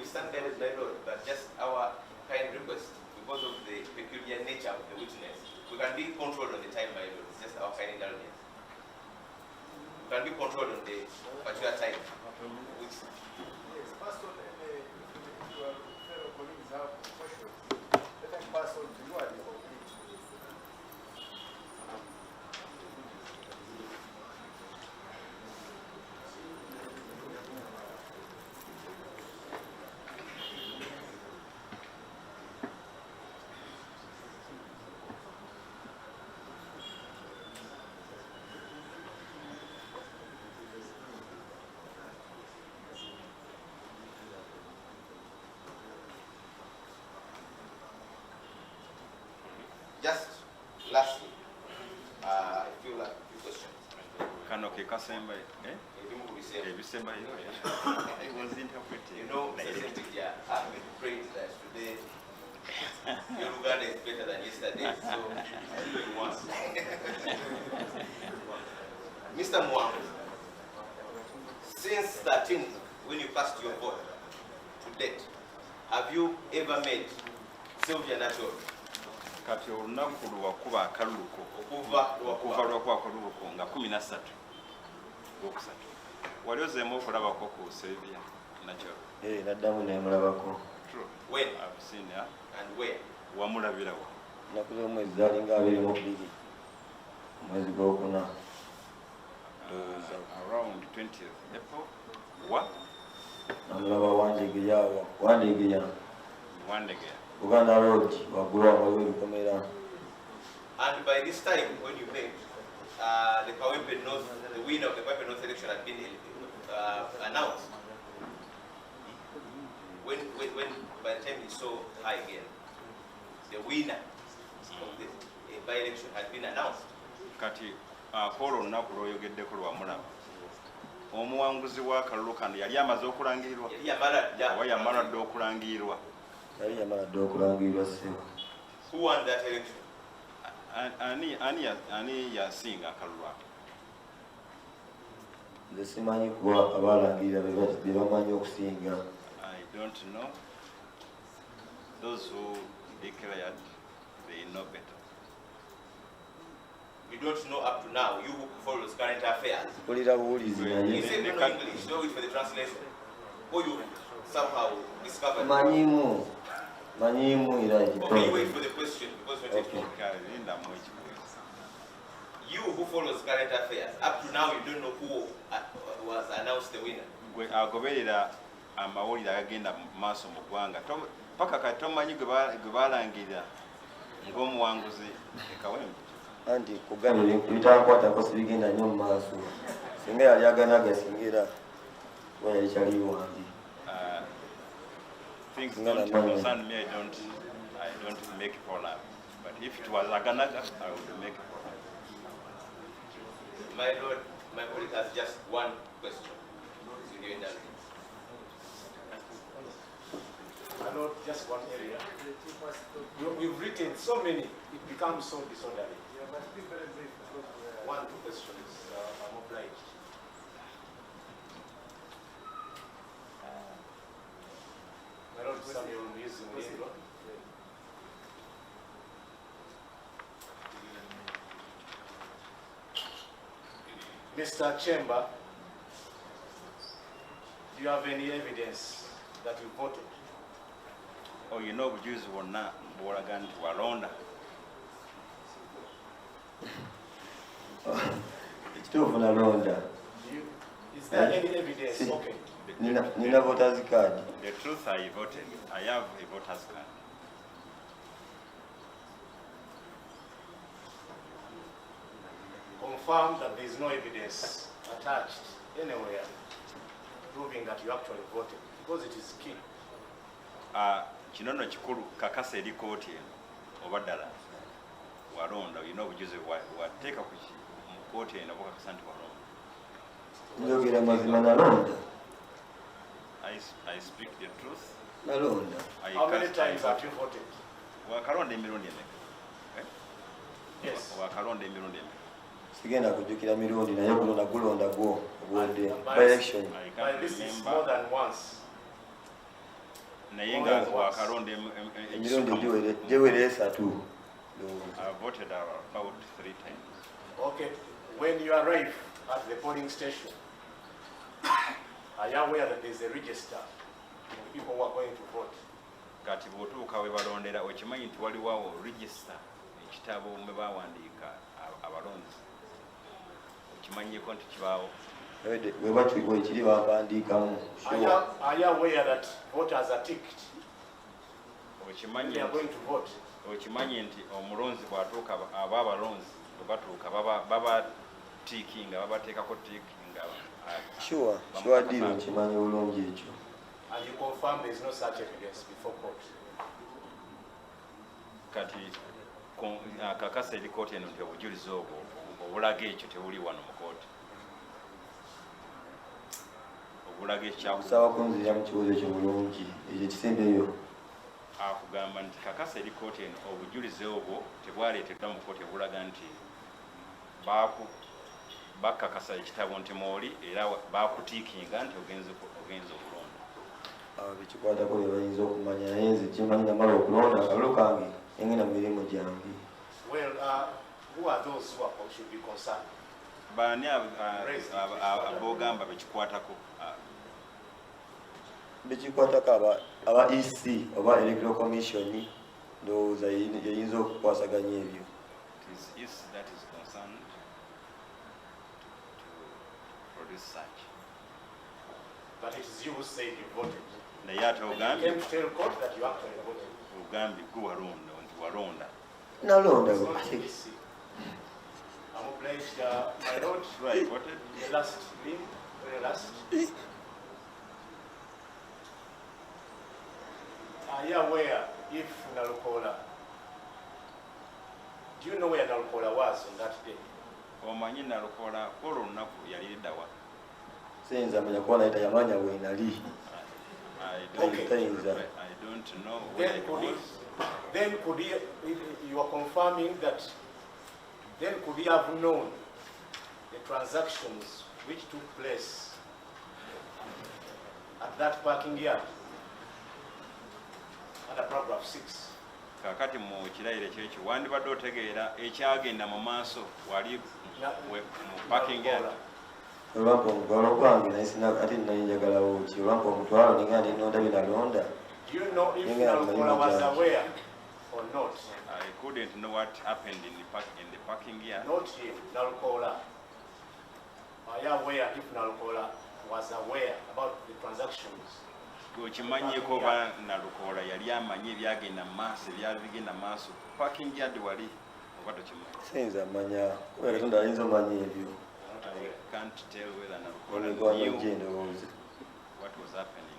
we stand guided by law, but just our kind request, because of the peculiar nature of the witness, we can be controlled on the time by law. It's just our kind indulgence. We can be controlled on the particular time. Which yes, pass on your fellow colleagues have questions. Let them pass on to you and you complete. just lastly, I feel like a few questions. It was interpreted. You know, I've been praying that today your Uganda is better than yesterday, so I'm doing once. Mr. Mwambu, since 13, when you cast your vote to date, have you ever met Sylvia Natural? Kati olunaku lwakuba akaluluko okuva lwakuba akaluluko nga 13 gwokusatu wali ozeemu okulabako ku Sylvia Natural? Naddamu nemulabako. When? I've seen her. And where? Wamulabirawo? Ennaku z'omwezi zaalinga 22 omwezi gwokuna. Around 20th April. What? Namulaba Wandegeya awo. Wandegeya. Wandegeya. Uganda Road, waggulu waliwo ebikomera. And by this time, when you met, the Kawempe North, the winner of the Kawempe North election had been announced. When by the time you saw her again, the winner of the by-election had been announced. Kati akolo olunaku lw'oyogeddeko lwamulaba. Omuwanguzi w'akalulu kano yali amaze okulangirirwa? Oba yamala dda okulangirirwa? Yali yamala dda okulangirirwa ssebo. Who won that election? Ani yasinga akalulu ako? Nze simanyi kuba abalangirira be bamanyi okusinga. I don't know. Those who declared, they know better. You don't know up to now, you who follows current affairs. Mpulira buwulizi You naye. say no English, no wait for the translation. Or you somehow discovered. Manyimu era Okay, you wait for the question because we're taking. You who follows current affairs, up to now you don't know who was announced the winner. Gwe agoberera amawulire agagenda mu maaso mu ggwanga paka kati tomanyi gwe balangirira ng'omuwanguzi e Kawempe. Anti kugambye bitankwatako sibigenda nnyo mu maaso. Singa yali agana agasingira kuba yali kyali wange. Things don't concern me, I don't make follow-up. But if it was Aganaga, I would make a follow-up. My Lord, my colleague has just one question. My Lord, just one area. You've written so many, it becomes so disorderly. Yeah, but be very brief because 1-2 questions. I'm obliged. My Lord, Samuel using Lindro. Mr. Chamber, do you have any evidence that you voted? Oh, you know, obujulizi bwonna bw'olaga nti walonda. Ekituufu nalonda. Is there any evidence? Okay. Nina voters card. The truth, I voted. I have a voter's card. Confirm that there is no evidence attached anywhere proving that you actually voted, because it is key. Kino nno kikulu kakasa eri kkooti eno oba ddala walonda olina obujulizi wateeka ku mu kkooti eno bukakasa nti walonda. Njogera mazima nalonda. I speak the truth. Nalonda. How many times have you voted? Wakalonda emirundi emeka? Yes. Wakalonda emirundi emeka? Sigenda kujjukira mirundi naye kulonda gulonda gwo obwedde by election. By this is more than once. naye nga wakalonda emirundi gyewere 3. I voted about 3 times. Okay, when you arrive at the polling station, are you aware that there is a register of people who are going to vote? Kati bw'otuuka we balondera okimanyi nti waliwo register ekitabo mwe bawandiika abalonzi okimanyiko nti kibaawo wekiri bawandiikamu. Are you aware that voters are ticked? They are going to vote. Okimanyi nti omulonzi bw'atuuka abalonzi bwe batuuka baba tiikinga babateekako tiikinga. Sure deal nkimanyi bulungi ekyo. And you confirm there is no such evidence before court? Kati kakasa eri kooti eno nti obujulizi obwo obulaga ekyo tebuli wano mu kooti. Obulaga ekyakusaba kunzira mu kibuuzo ekyo bulungi ekyo kisembeyo. Akugamba nti kakasa eri kooti eno obujulizi obwo tebwaleeteddwa mu kooti obulaga nti bakakasa ekitabo nti mwoli era bakutiikinga nti ogenze okulonda. Bekikwatako bye bayinza okumanya naye nze kimanyi namala okulonda akalulu kange engenda mu mirimu gyange. Well, who are those who should be concerned? Baani aboogamba bekikwatako? Bekikwatako aba EC oba Electoral Commission ndowooza yayinza okukwasaganya ebyo. It is EC that is concerned to produce such. But it is you who said you voted. Naye ate ogambye You came to tell court that you actually voted. Ogambye gwe walonda nti walonda. Nalonda. I'm obliged, my lord. Right, voted? The last thing, very last. Are you aware if Nalukola, do you know where Nalukola was on that day? Omanyi Nalukola olwo olunaku yali eddawa? Sinza amanya kuba naye tayamanya we nali. I don't know where he was. Then could he, you are confirming that, then could he have known the transactions which took place at that parking yard under paragraph 6? Kakati mu kirayiro kyekyo wandibadde otegeera ekyagenda mu maaso wali mu parking yard. Olwampa omutwalo gwange naye ate nayinjagalawo ki olwampa omutwalo ninga ninonda binalonda. Do you know if Nalukola was aware or not? I couldn't know what happened in the parking yard. Not him, Nalukola. Are you aware if Nalukola was aware about the transactions? Okimanyiko ba Nalukola yali amanyi ebyagenda mu maaso ebyali bigenda mu maaso parking yard wali oba tokimanyi? Sinza amanya kubera Katonda ayinza omanya ebyo. I can't tell whether Nalukola knew what was happening.